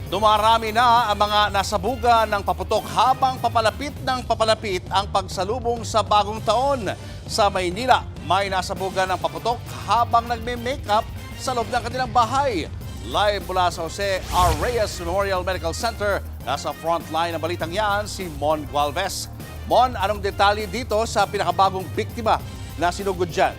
Dumarami na ang mga nasabugan ng paputok habang papalapit ng papalapit ang pagsalubong sa bagong taon. Sa Maynila, may nasabugan ng paputok habang nagme-makeup sa loob ng kanilang bahay. Live mula sa Jose R. Reyes Memorial Medical Center, nasa frontline ng balitang yan si Mon Gualvez. Mon, anong detalye dito sa pinakabagong biktima na sinugod dyan?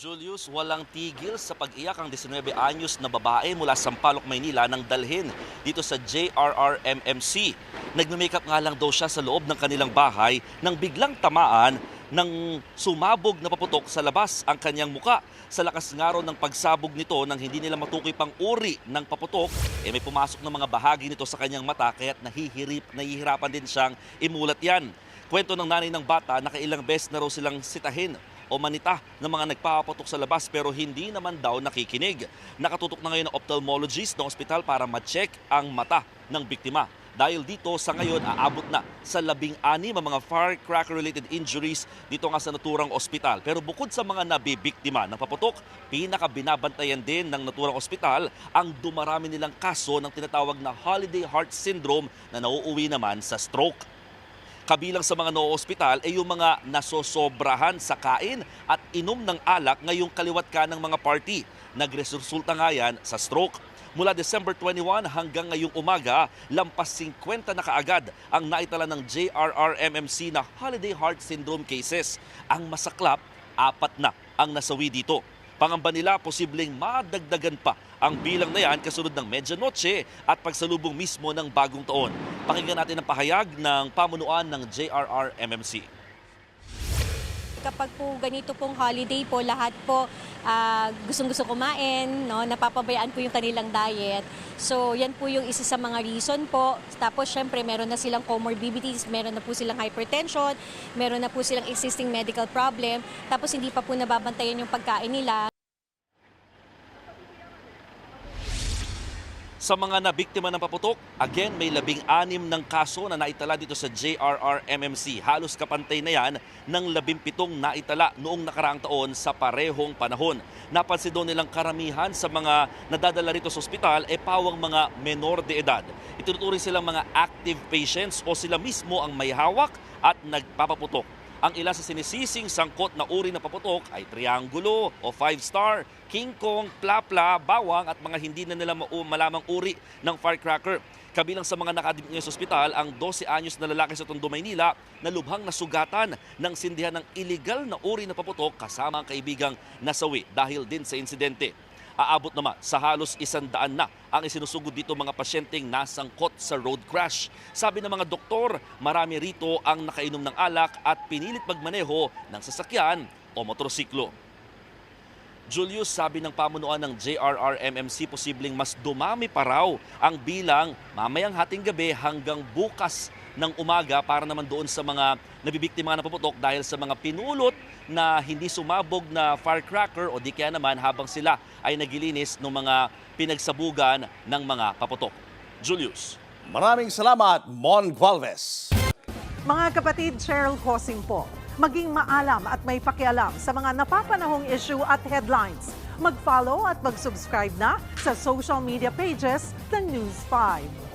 Julius, walang tigil sa pag-iyak ang 19 anyos na babae mula Sampaloc, Maynila nang dalhin dito sa JRRMMC. Nagme-makeup nga lang daw siya sa loob ng kanilang bahay nang biglang tamaan ng sumabog na paputok sa labas ang kanyang muka. Sa lakas nga raw ng pagsabog nito nang hindi nila matukoy pang uri ng paputok, may pumasok ng mga bahagi nito sa kanyang mata kaya't nahihirapan din siyang imulat yan. Kwento ng nanay ng bata, nakailang beses na raw silang sitahin o manita ng mga nagpapaputok sa labas pero hindi naman daw nakikinig. Nakatutok na ngayon ng ophthalmologist ng ospital para ma-check ang mata ng biktima. Dahil dito sa ngayon aabot na sa 16 ang mga firecracker-related injuries dito nga sa naturang ospital. Pero bukod sa mga nabibiktima ng paputok, pinakabinabantayan din ng naturang ospital ang dumarami nilang kaso ng tinatawag na holiday heart syndrome na nauuwi naman sa stroke. Kabilang sa mga no-ospital ay yung mga nasosobrahan sa kain at inom ng alak ngayong kaliwat ka ng mga party. Nagresulta nga yan sa stroke. Mula December 21 hanggang ngayong umaga, lampas 50 na kaagad ang naitala ng JRRMMC na holiday heart syndrome cases. Ang masaklap, 4 na ang nasawi dito. Pangamba nila, posibleng madagdagan pa ang bilang na yan kasunod ng Medianoche at pagsalubong mismo ng bagong taon. Pakinggan natin ang pahayag ng pamunuan ng JRRMMC. Kapag po ganito pong holiday po, lahat po gustong-gusto kumain, no? Napapabayaan po yung kanilang diet. So yan po yung isa sa mga reason po. Tapos syempre meron na silang comorbidities, meron na po silang hypertension, meron na po silang existing medical problem. Tapos hindi pa po nababantayan yung pagkain nila. Sa mga nabiktima ng paputok, again may 16 ng kaso na naitala dito sa JRRMMC. Halos kapantay na yan ng 17 naitala noong nakaraang taon sa parehong panahon. Napansin doon nilang karamihan sa mga nadadala rito sa ospital pawang mga menor de edad. Itinuturing silang mga active patients o sila mismo ang may hawak at nagpapaputok. Ang ilan sa sinisising sangkot na uri ng paputok ay triangulo o 5-star, king kong, plapla, bawang at mga hindi na nila malamang uri ng firecracker. Kabilang sa mga nakadimik ngayon sa ospital, ang 12 anyos na lalaki sa Tondo, Maynila na lubhang nasugatan ng sindihan ng illegal na uri ng paputok kasama ang kaibigang nasawi dahil din sa insidente. Aabot naman sa halos 100 na ang isinusugod dito mga pasyenteng nasangkot sa road crash. Sabi ng mga doktor, marami rito ang nakainom ng alak at pinilit magmaneho ng sasakyan o motorsiklo. Julius, sabi ng pamunuan ng JRRMMC, posibleng mas dumami pa raw ang bilang mamayang hating gabi hanggang bukas ng umaga para naman doon sa mga nabibiktima ng paputok dahil sa mga pinulot na hindi sumabog na firecracker o di kaya naman habang sila ay nagilinis ng mga pinagsabugan ng mga paputok. Julius. Maraming salamat, Mon Gualvez. Mga kapatid, Cheryl Hosing po. Maging maalam at may pakialam sa mga napapanahong issue at headlines. Mag-follow at mag-subscribe na sa social media pages ng News 5.